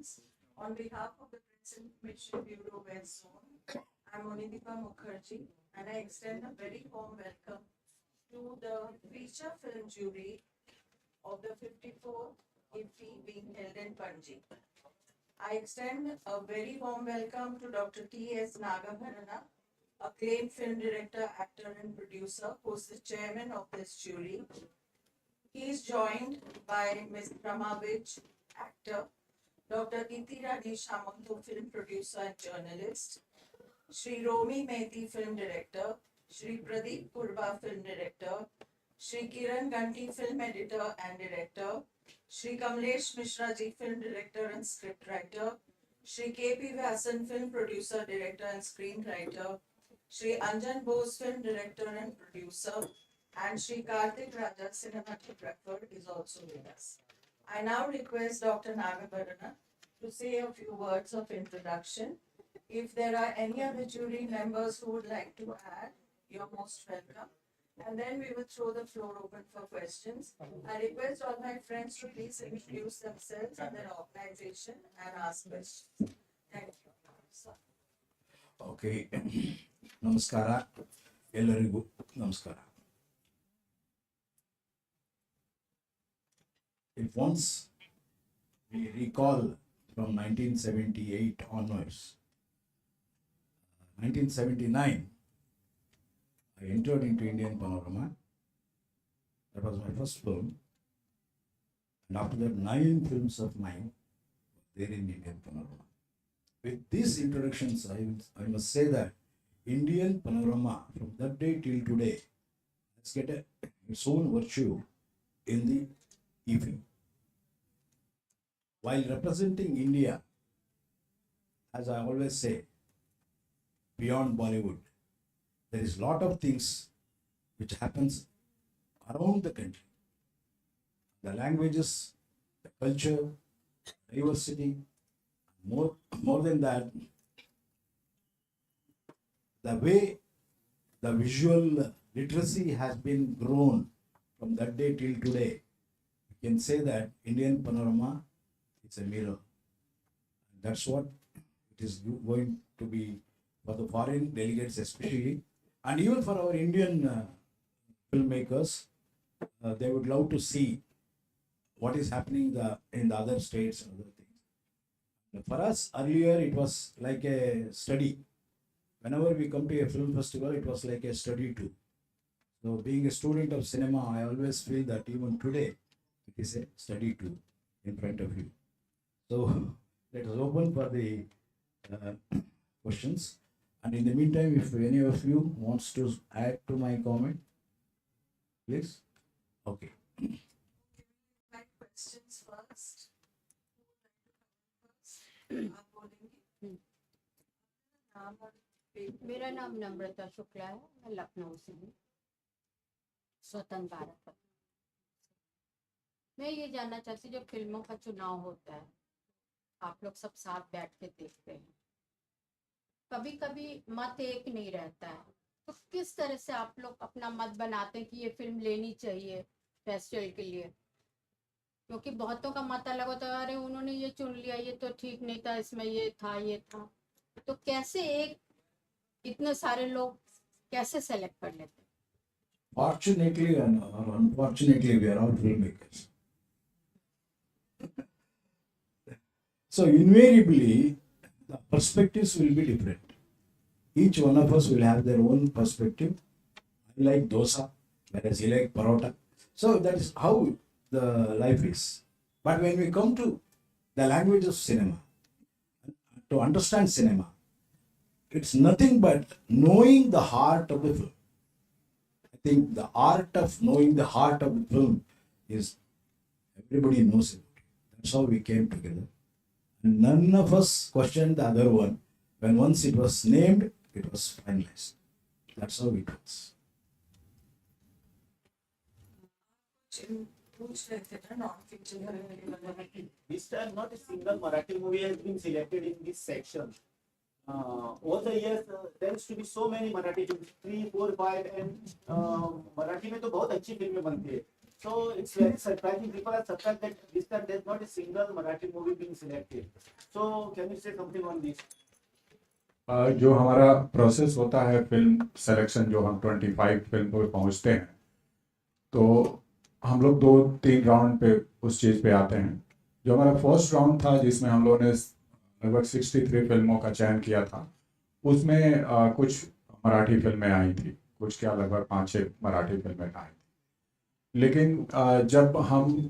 friends. On behalf of the Press Information Bureau West Zone, I'm Monidika Mukherjee, and I extend a very warm welcome to the feature film jury of the 54th IFFI being held in Panji. I extend a very warm welcome to Dr. T.S. Nagabharana, acclaimed film director, actor, and producer, who is the chairman of this jury. He is joined by Ms. Ramavij, actor, Dr. Itirani Shamanto, film producer and journalist, Shri Romi Mehti, film director, Shri Pradeep Purva, film director, Shri Kiran Ganti, film editor and director, Shri Kamlesh Mishra ji, film director and scriptwriter, Shri K.P. Vyasan, film producer, director and screenwriter, Shri Anjan Bose, film director and producer, and Shri Karthik Raja, cinematographer, is also with us. I now request Dr. Nagabharana to say a few words of introduction. If there are any other jury members who would like to add, you're most welcome. And then we will throw the floor open for questions. I request all my friends to please introduce themselves and their organization and ask questions. Thank you. Sir. Okay. ನಮಸ್ಕಾರ ಎಲ್ಲರಿಗೂ ನಮಸ್ಕಾರ. If once we recall from 1978 onwards, 1979, I entered into Indian Panorama. That was my first film. And after that, 9 films of mine were there in Indian Panorama. With these introductions, I must say that Indian Panorama, from that day till today, has get its own virtue in the IFFI. While representing India, as I always say, beyond Bollywood, there is a lot of things which happens around the country. The languages, the culture, diversity, more than that, the way the visual literacy has been grown from that day till today, you can say that Indian Panorama is a mirror. That's what it is going to be for the foreign delegates especially, and even for our Indian filmmakers. They would love to see what is happening in the other states and other things. For us, earlier it was like a study. Whenever we come to a film festival, it was like a study too. So being a student of cinema, I always feel that even today, it is a study too in front of you. So let us open for the questions. And in the meantime, if any of you wants to add to my comment, please. Okay. My questions first. Who would like to come first? आप बोलेंगे? मेरा नाम नम्रता शुक्ला है, मैं लखनऊ से हूँ, स्वतंत्र भारत पर। मैं ये जानना चाहती हूँ, जब फिल्मों का चुनाव होता है, आप लोग सब साथ बैठ के देखते हैं, कभी कभी मत एक नहीं रहता है, तो किस तरह से आप लोग अपना मत बनाते हैं कि ये फिल्म लेनी चाहिए फेस्टिवल के लिए? क्योंकि बहुतों का मत अलग होता है, अरे उन्होंने ये चुन लिया, ये तो ठीक नहीं था, इसमें ये था, तो कैसे एक इतने सारे लोग कैसे सेलेक्ट कर लेते हैं? Fortunately or unfortunately, we are all filmmakers. So invariably, the perspectives will be different. Each one of us will have their own perspective. I like dosa, whereas he like parota. So that is how the life is. But when we come to the language of cinema, to understand cinema, it's nothing but knowing the heart of the film. I think the art of knowing the heart of the film is, everybody knows it. That's how we came together. And none of us questioned the other one. When once it was named, it was finalized. That's how it was. This time, not a single Marathi movie has been selected in this section. Over the years, there used to be so many Marathi films, 3, 4, 5, and Marathi में तो बहुत अच्छी फिल्में बनती है. So it's very surprising. People are surprised that this time there's not a single Marathi movie being selected. So can you say something on this? जो हमारा process होता है फिल्म सिलेक्शन, जो हम 25 फिल्म पे पहुंचते हैं, तो हम लोग 2-3 राउंड पे उस चीज़ पे आते हैं. जो हमारा फर्स्ट राउंड था, जिसमें हम लोगों ने लगभग 63 फिल्मों का चयन किया था, उसमें कुछ मराठी फिल्में आई थी, कुछ क्या लगभग 5-6 मराठी फिल्में आई थी. लेकिन जब हम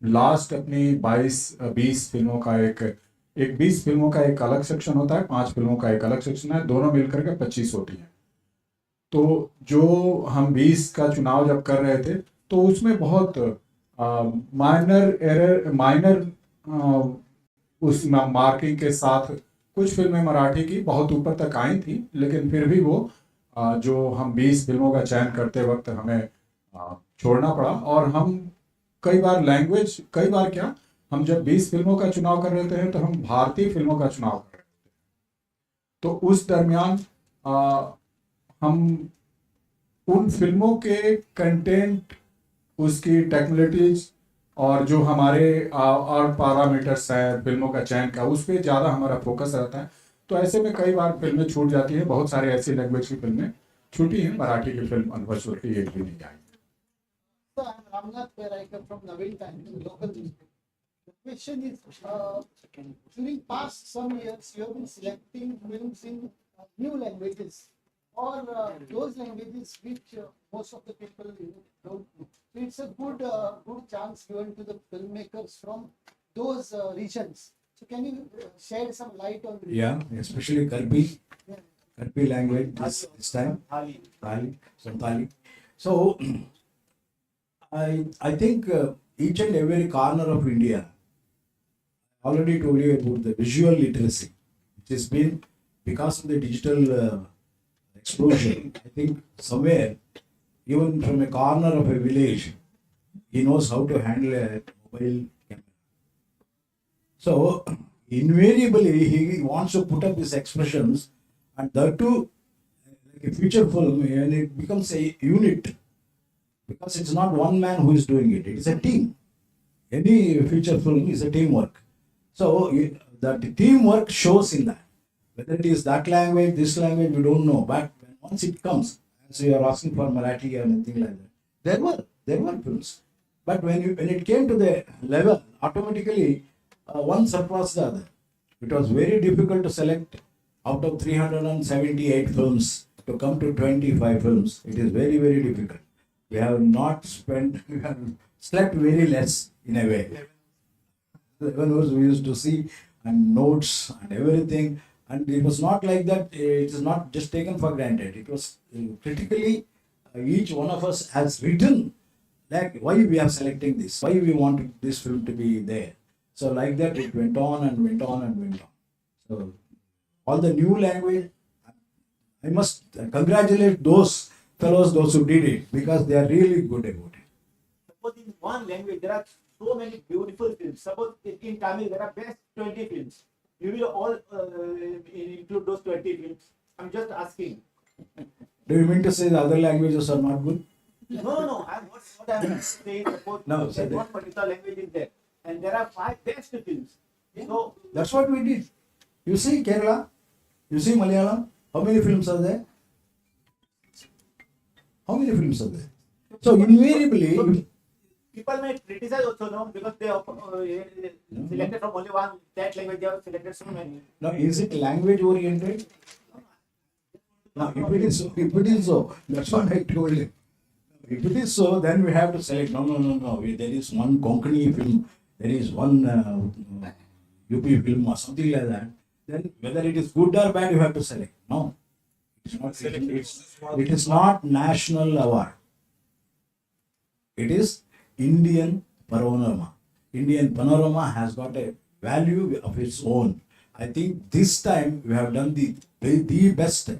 लास्ट अपनी 20 फिल्मों का एक 20 फिल्मों का एक अलग सेक्शन होता है, 5 फिल्मों का एक अलग सेक्शन है, दोनों मिलकर के 25 होती हैं. तो जो हम 20 का चुनाव जब कर रहे थे, तो उसमें बहुत माइनर उस मार्किंग के साथ कुछ फिल्में मराठी की बहुत ऊपर तक आई थी, लेकिन फिर भी वो जो हम 20 फिल्मों का चयन करते वक्त हमें छोड़ना पड़ा. और हम कई बार क्या, हम जब 20 फिल्मों का चुनाव कर रहे थे, तो हम भारतीय फिल्मों का चुनाव कर रहे थे. तो उस दरमियान हम उन फिल्मों के कंटेंट, उसकी टेक्निकलिटीज और जो हमारे और पैरामीटर्स हैं फिल्मों का चयन का, उस पर ज़्यादा हमारा फोकस रहता है. तो ऐसे में कई बार फिल्में छूट जाती हैं. बहुत सारे ऐसी लैंग्वेज की फिल्में छूटी हैं. मराठी की फिल्म अनफॉर्चुनेटली एक भी नहीं आई. So I'm Ramnath Veraikar from Navin Times, local newspaper. The question is, during past some years, you have been selecting films in new languages or those languages which most of the people don't know. So it's a good chance given to the filmmakers from those regions. So can you shed some light on this? Yeah, especially Karbi language this time. Thali. Santali. So I think each and every corner of India, I already told you about the visual literacy, which has been because of the digital explosion. I think somewhere, even from a corner of a village, he knows how to handle a mobile camera. So invariably, he wants to put up his expressions, and that too, like a feature film, and it becomes a unit. Because it's not one man who is doing it, it is a team. Any feature film is a teamwork. So that teamwork shows in that. Whether it is that language, this language, we don't know. But once it comes, as you are asking for Marathi or anything like that, there were films. But when it came to the level, automatically one surpassed the other. It was very difficult to select out of 378 films to come to 25 films. It is very, very difficult. We have slept very less in a way. 11 hours we used to see, and notes and everything. And it was not like that. It is not just taken for granted. It was critically, each one of us has written, like, why we are selecting this, why we want this film to be there. So like that it went on and went on and went on. So all the new language, I must congratulate those fellows, those who did it, because they are really good about it. Suppose in one language there are so many beautiful films. Suppose in Tamil there are best 20 films. You will all include those 20 films. I'm just asking. Do you mean to say the other languages are not good? No. What I'm saying. Suppose No, there's one particular language is there, and there are 5 best films. So That's what we did. You see Kerala, you see Malayalam, how many films are there? How many films are there? So invariably, people may criticize also, no, because they selected from only one that language. They have selected so many. now is it language oriented? Now if it is so, that's what I told you. If it is so, then we have to select. No. There is one Konkani film, there is one UP film or something like that. Then whether it is good or bad, you have to select. No, it's not. It is not national award. It is Indian panorama. Indian panorama has got a value of its own. I think this time we have done the best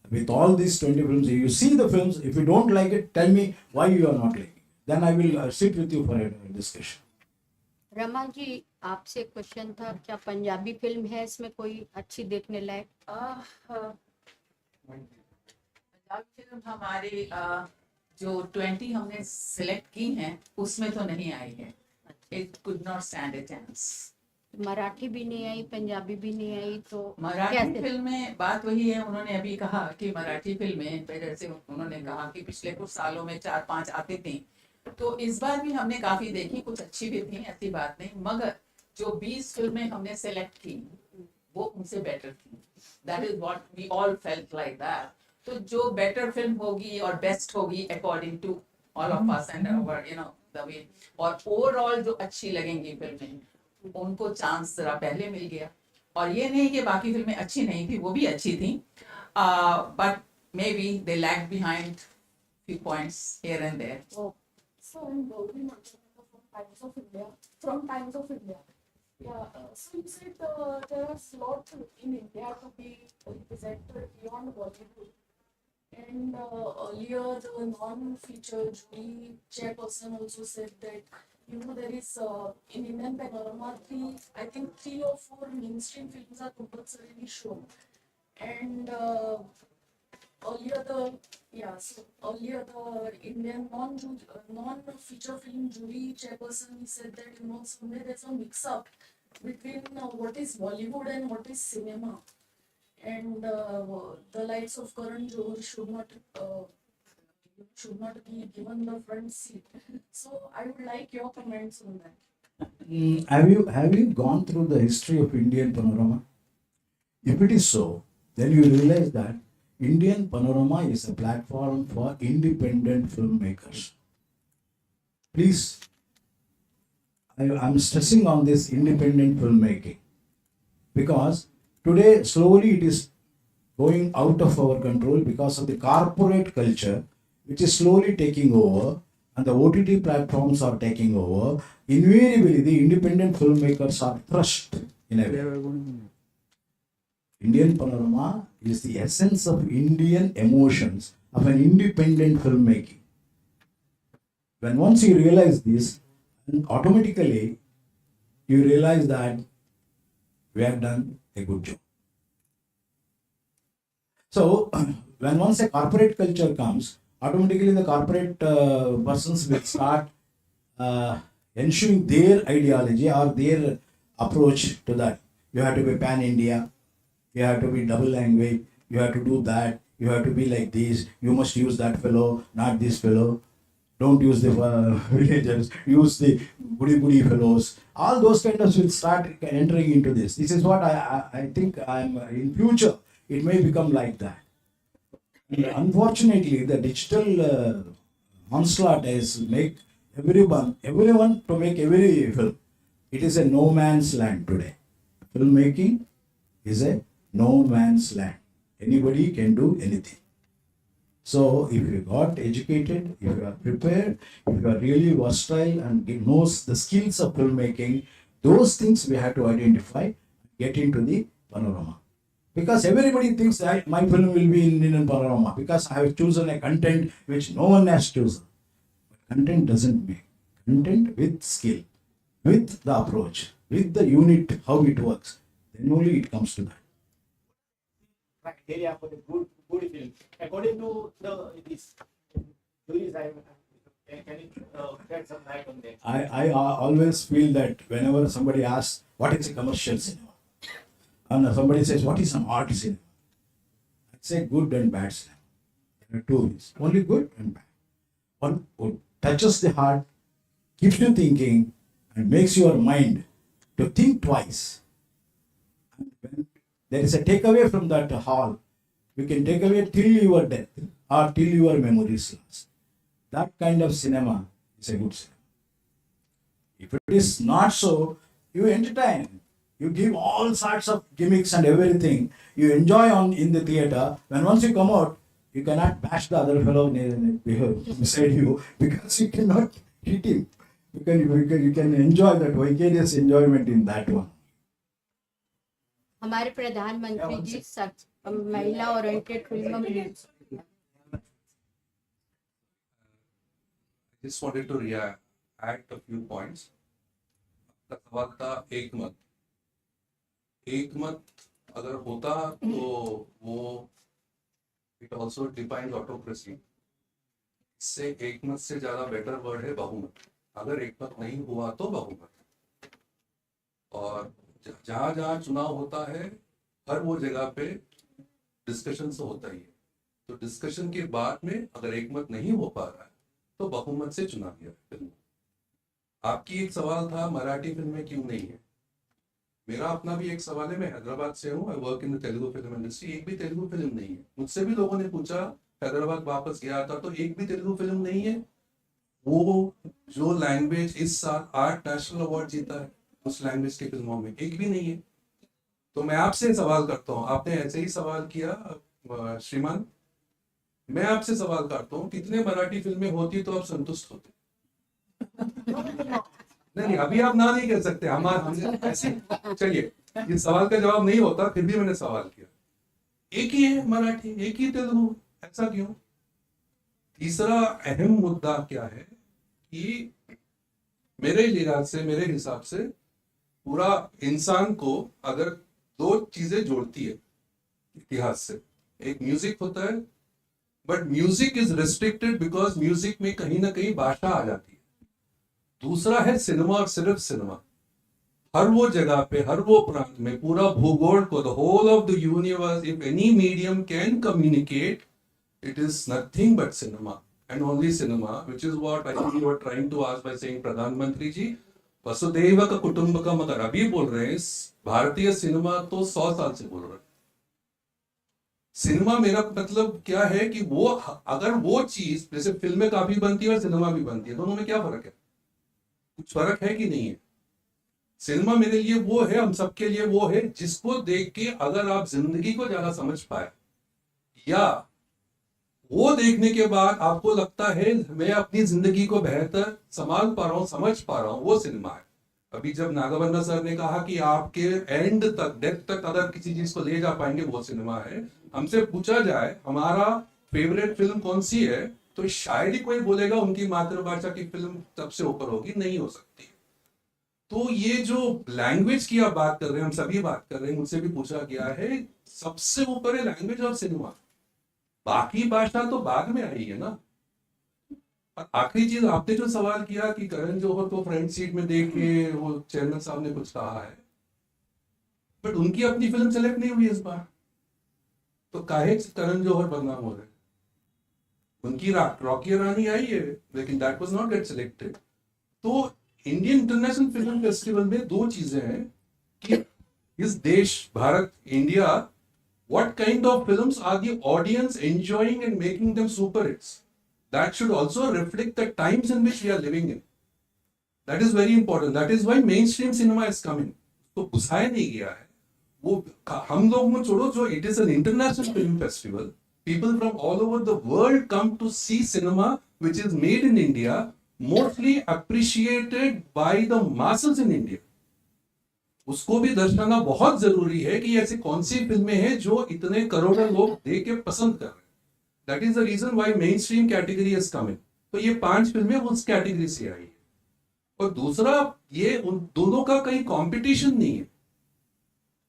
with all these 20 films. If you see the films, if you don't like it, tell me why you are not liking it. Then I will sit with you for a discussion. Rama ji, आपसे question था, क्या Punjabi film है इसमें कोई अच्छी देखने लायक? Punjabi film हमारे जो 20 हमने सिलेक्ट की हैं उसमें तो नहीं आई है. It could not stand a chance. Marathi भी नहीं आई, पंजाबी भी नहीं आई, तो मराठी कैसे? फिल्में, बात वही है, उन्होंने अभी कहा कि मराठी फिल्में जैसे उन्होंने कहा कि पिछले कुछ सालों में 4-5 आती थी, तो इस बार भी हमने काफी देखी, कुछ अच्छी भी थी, ऐसी बात नहीं, मगर जो 20 फिल्में हमने सेलेक्ट की वो उनसे बेटर थी. That is what we all felt like that. तो जो बेटर फिल्म होगी और बेस्ट होगी according to all of us and our the way, और ओवरऑल जो अच्छी लगेंगी फिल्में उनको चांस जरा पहले मिल गया. और ये नहीं कि बाकी फिल्में अच्छी नहीं थी, वो भी अच्छी थी, but may be they lag behind few points here and there. वो So I'm Gauri Manchanda from Times of India. From Times of India. Yeah. So you said there are slots in India to be represented beyond Bollywood. And earlier the non-feature jury chairperson also said that there is in Indian panorama I think 3 or 4 mainstream films are compulsorily shown. And earlier the Indian non-feature film jury chairperson, he said that somewhere there's a mix-up between what is Bollywood and what is cinema, and the likes of Karan Johar should not be given the front seat. So I would like your comments on that. Have you gone through the history of Indian panorama? If it is so, then you realize that Indian panorama is a platform for independent filmmakers. Please, I'm stressing on this independent filmmaking because today slowly it is going out of our control because of the corporate culture which is slowly taking over, and the OTT platforms are taking over. Invariably, the independent filmmakers are thrust in a way. Indian panorama is the essence of Indian emotions of an independent filmmaking. When once you realize this, automatically you realize that we have done a good job. So, when once a corporate culture comes, automatically the corporate persons will start ensuring their ideology or their approach to that. You have to be pan-India, you have to be double language, you have to do that, you have to be like this, you must use that fellow, not this fellow. Don't use the villagers, use the goody fellows. All those kind of will start entering into this. This is what I think in future, it may become like that. And unfortunately, the digital onslaught is make everyone to make every film. It is a no man's land today. Filmmaking is a no man's land. Anybody can do anything. So if you got educated, if you are prepared, if you are really versatile and knows the skills of filmmaking, those things we have to identify, get into the panorama. Because everybody thinks that my film will be in Indian panorama because I have chosen a content which no one has chosen. But content doesn't make. Content with skill, with the approach, with the unit, how it works, then only it comes to that. Criteria for the good film. According to this juries, can you shed some light on that? I always feel that whenever somebody asks, what is a commercial cinema? And somebody says, what is an art cinema? I say good and bad cinema. There are two ways. Only good and bad. One touches the heart, keeps you thinking, and makes your mind to think twice. And when there is a takeaway from that hall, you can take away till your death or till your memories last. That kind of cinema is a good cinema. If it is not so, you entertain. You give all sorts of gimmicks and everything. You enjoy in the theater. When once you come out, you cannot bash the other fellow beside you because you cannot hit him. You can enjoy that vicarious enjoyment in that one. हमारे प्रधानमंत्री जी सच महिला oriented film में just wanted to add a few points. आपका सवाल था एक मत अगर होता तो वो it also defines autocracy. इससे एकमत से ज्यादा बेटर वर्ड है बहुमत। अगर एकमत नहीं हुआ तो बहुमत। और जहां जहां चुनाव होता है हर वो जगह पे डिस्कशन तो होता ही है। तो डिस्कशन के बाद में अगर एकमत नहीं हो पा रहा है तो बहुमत से चुना गया फिल्म। आपकी एक सवाल था मराठी फिल्में क्यों नहीं है। मेरा अपना भी एक सवाल है। मैं हैदराबाद से हूँ, I work in the Telugu film industry. एक भी तेलुगु फिल्म नहीं है। मुझसे भी लोगों ने पूछा, हैदराबाद वापस गया था तो एक भी तेलुगु फिल्म नहीं है। वो जो लैंग्वेज इस साल 8 नेशनल अवार्ड जीता है उस लैंग्वेज की फिल्मों में एक भी नहीं है। तो मैं आपसे सवाल करता हूँ, आपने ऐसे ही सवाल किया श्रीमान, मैं आपसे सवाल करता हूँ कितने मराठी फिल्में होती तो आप संतुष्ट होते। नहीं नहीं, अभी आप ना नहीं कर सकते। हमने ऐसे, चलिए ये सवाल का जवाब नहीं होता, फिर भी मैंने सवाल किया। एक ही है मराठी, एक ही तेलुगु, ऐसा क्यों। तीसरा अहम मुद्दा क्या है कि मेरे लिहाज से, मेरे हिसाब से पूरा इंसान को अगर दो चीजें जोड़ती है इतिहास से, एक म्यूजिक होता है, but music is restricted because music में कहीं ना कहीं भाषा आ जाती है। दूसरा है सिनेमा, और सिर्फ सिनेमा। हर वो जगह पे, हर वो प्रांत में, पूरा भूगोल को, the whole of the universe, if any medium can communicate, it is nothing but cinema and only cinema, which is what I think you were trying to ask by saying प्रधानमंत्री जी वसुधैव का कुटुंबकम अगर अभी बोल रहे हैं, भारतीय सिनेमा तो 100 साल से बोल रहे हैं। सिनेमा मेरा मतलब क्या है कि वो, अगर वो चीज, जैसे फिल्में काफी बनती है और सिनेमा भी बनती है, दोनों में क्या फर्क है। कुछ फर्क है कि नहीं है। सिनेमा मेरे लिए वो है, हम सबके लिए वो है जिसको देख के अगर आप जिंदगी को ज्यादा समझ पाए, या वो देखने के बाद आपको लगता है मैं अपनी जिंदगी को बेहतर संभाल पा रहा हूं, समझ पा रहा हूं, वो सिनेमा है। अभी जब नागवन्ना सर ने कहा कि आपके एंड तक, डेथ तक अगर किसी चीज को ले जा पाएंगे वो सिनेमा है। हमसे पूछा जाए हमारा फेवरेट फिल्म कौन सी है, तो शायद ही कोई बोलेगा उनकी मातृभाषा की फिल्म सबसे ऊपर होगी, नहीं हो सकती। तो ये जो लैंग्वेज की आप बात कर रहे हैं, हम सभी बात कर रहे हैं, मुझसे भी पूछा गया है, सबसे ऊपर है लैंग्वेज और सिनेमा। बाकी भाषा तो बाद में आई है ना। और आखिरी चीज, आपने जो सवाल किया कि करण जौहर को फ्रंट सीट में देख के वो चेयरमैन साहब ने कुछ कहा है, बट उनकी अपनी फिल्म सेलेक्ट नहीं हुई इस बार, तो काहे करण जौहर बदनाम हो रहे हैं। उनकी रॉकी रानी आई है, लेकिन that was not get selected. तो इंडियन इंटरनेशनल फिल्म फेस्टिवल में दो चीजें हैं कि इस देश, Bharat, India, what kind of films are the audience enjoying and making them super hits? That should also reflect the times in which we are living in. That is very important. That is why mainstream cinema is coming. तो घुसाया नहीं गया है वो। हम लोग में छोड़ो, जो it is an international film festival, people from all over the world come to see cinema which is made in India, mostly appreciated by the masses in India. उसको भी दर्शाना बहुत जरूरी है कि ऐसी कौन सी फिल्में हैं जो इतने करोड़ों लोग देख के पसंद कर रहे हैं। That is the reason why mainstream category is coming. तो ये 5 फिल्में उस कैटेगरी से आई है। और दूसरा, ये उन दोनों का कहीं कंपटीशन नहीं है,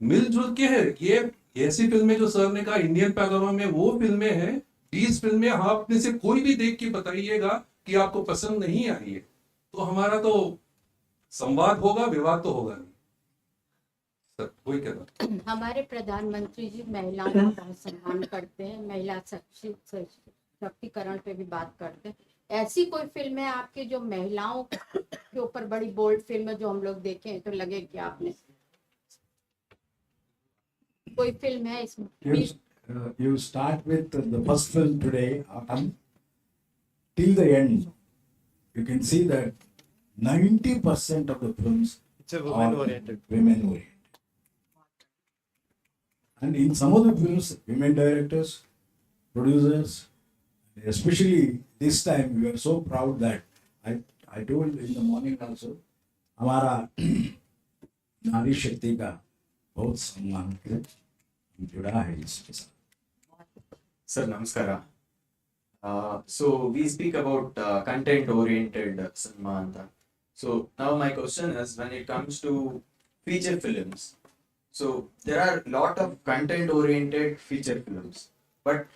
मिलजुल के है। ये ऐसी फिल्में जो सर ने कहा इंडियन पैनोरमा में, वो फिल्में हैं 20 फिल्में, आप में से कोई भी देख के बताइएगा कि आपको पसंद नहीं आई है, तो हमारा तो संवाद होगा, विवाद तो होगा नहीं। हमारे प्रधानमंत्री जी महिलाओं का बहुत सम्मान करते हैं, महिला सशक्तिकरण पे भी बात करते हैं। ऐसी कोई फिल्म है आपकी जो महिलाओं के ऊपर बड़ी बोल्ड फिल्म है जो हम लोग देखें तो लगे कि आपने कोई फिल्म है इसमें? You start with the first film today, Autumn, till the end. You can see that 90% of the films It's a women-oriented. Women-oriented. And in some of the films, women directors, producers, especially this time, we are so proud that I told in the morning also, हमारा नारी शक्ति का बहुत सम्मान जुड़ा है इसके साथ। Sir, namaskara. So we speak about content-oriented cinema and that. So now my question is, when it comes to feature films, so there are a lot of content-oriented feature films, but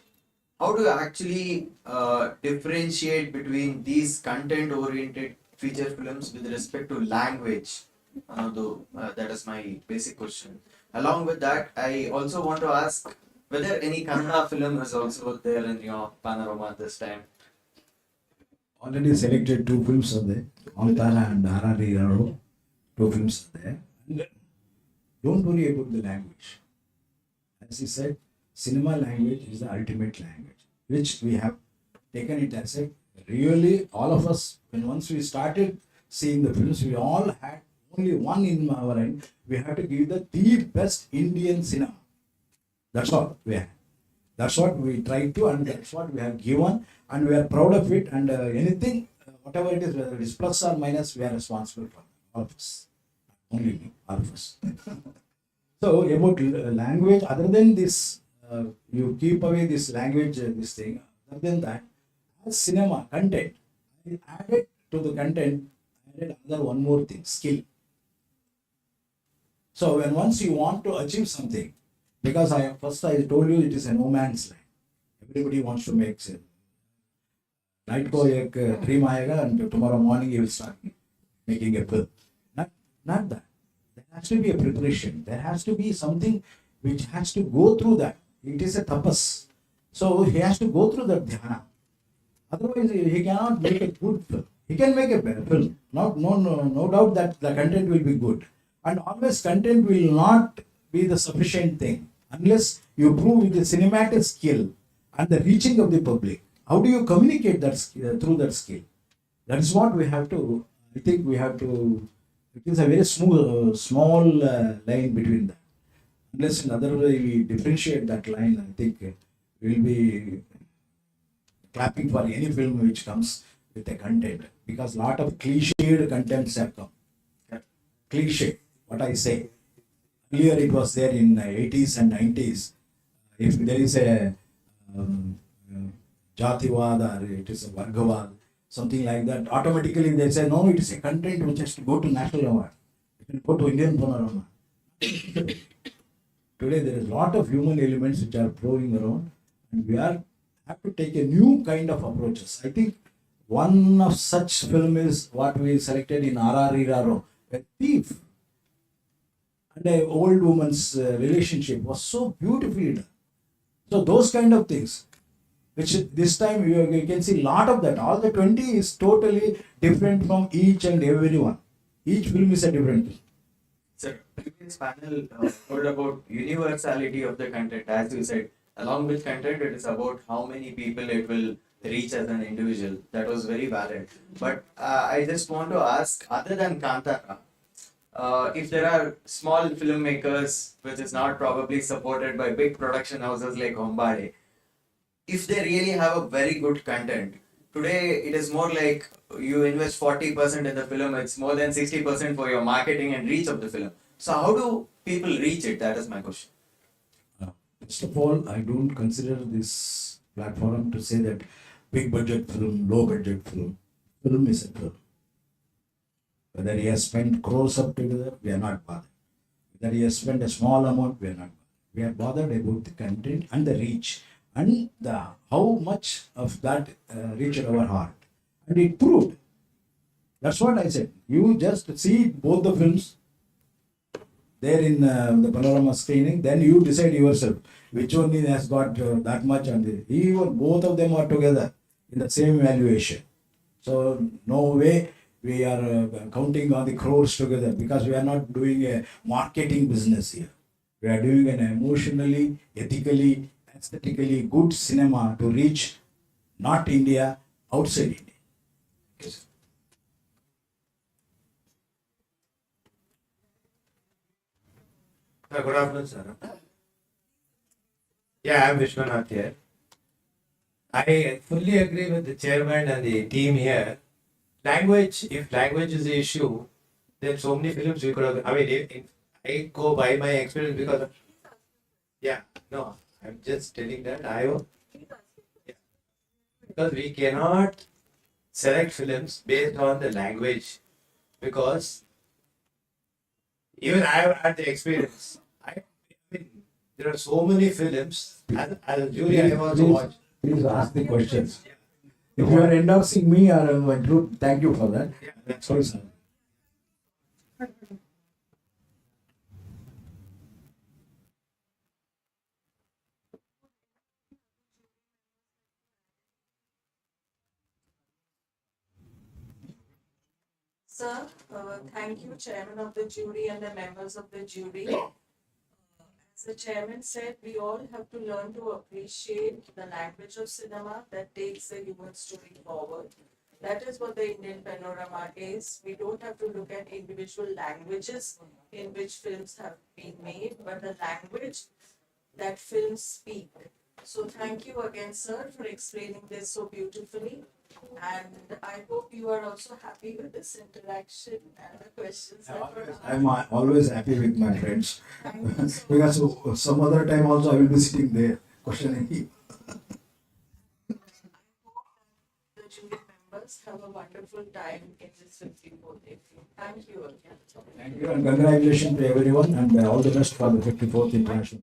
how do you actually differentiate between these content-oriented feature films with respect to language? That is my basic question. Along with that, I also want to ask whether any Kannada film is also there in your panorama this time. Already selected two films are there, Antara and RRR. Two films are there. And don't worry about the language. As he said, cinema language is the ultimate language, which we have taken it as a really all of us, when once we started seeing the films, we all had only one in our end. We have to give the best Indian cinema. That's all we have. That's what we tried to, and that's what we have given, and we are proud of it. And anything, whatever it is, whether it is plus or minus, we are responsible for all of us. Only me, all of us. So about language, other than this, you keep away this language, this thing. Other than that, as cinema content, I added to the content, added another one more thing, skill. So when once you want to achieve something, because I told you it is a no man's land. Everybody wants to make it. Night ko ek dream aayega and tomorrow morning you will start making a film. Not that. There has to be a preparation. There has to be something which has to go through that. It is a tapas. So he has to go through that dhyana. Otherwise, he cannot make a good film. He can make a better film. No doubt that the content will be good. And always content will not be the sufficient thing unless you prove with the cinematic skill and the reaching of the public. How do you communicate that through that skill? That is what we have to. I think we have to. It is a very small line between that. Unless in other way we differentiate that line, I think we will be clapping for any film which comes with a content, because lot of cliched contents have come. Cliche, what I say. Earlier it was there in 80s and 90s. If there is a Jativad or it is a Vargavad, something like that, automatically they say, no, it is a content which has to go to national award. It will go to Indian panorama. Today there is a lot of human elements which are flowing around, and we have to take a new kind of approaches. I think one of such film is what we selected in RRR, a thief and an old woman's relationship was so beautifully done. So those kind of things, which this time you can see a lot of that. All the 20 is totally different from each and every one. Each film is a different thing. Sir, previous panel told about universality of the content. As you said, along with content, it is about how many people it will reach as an individual. That was very valid. But I just want to ask, other than Kantara, if there are small filmmakers which is not probably supported by big production houses like Hombade, if they really have a very good content, today it is more like you invest 40% in the film, it's more than 60% for your marketing and reach of the film. So how do people reach it? That is my question. First of all, I don't consider this platform to say that big budget film, low budget film. Film is a film. Whether he has spent crores up together, we are not bothered. Whether he has spent a small amount, we are not bothered. We are bothered about the content and the reach and the how much of that reached our heart. And it proved. That's what I said. You just see both the films there in the panorama screening, then you decide yourself which one has got that much, and even both of them are together in the same valuation. So no way we are counting on the crores together, because we are not doing a marketing business here. We are doing an emotionally, ethically, aesthetically good cinema to reach not India, outside India. Yes. Good afternoon, sir. Yeah, I'm Vishwanath here. I fully agree with the chairman and the team here. Language, if language is the issue, then so many films we could have. I mean, if I go by my experience because, no, I'm just telling that because we cannot select films based on the language, because even I have had the experience. I mean, there are so many films. As a jury, I have also watched. please ask the questions. If you are endorsing me or my group, thank you for that. Sorry, sir. Sir, thank you, Chairman of the jury and the members of the jury. As the Chairman said, we all have to learn to appreciate the language of cinema that takes the human story forward. That is what the Indian panorama is. We don't have to look at individual languages in which films have been made, but the language that films speak. So thank you again, sir, for explaining this so beautifully. And I hope you are also happy with this interaction and the questions that were asked. I'm always happy with my friends. Thank you so Because some other time also I will be sitting there questioning you. the jury members have a wonderful time in this 54th April. Thank you again. Thank you and congratulations to everyone and all the best for the 54th International.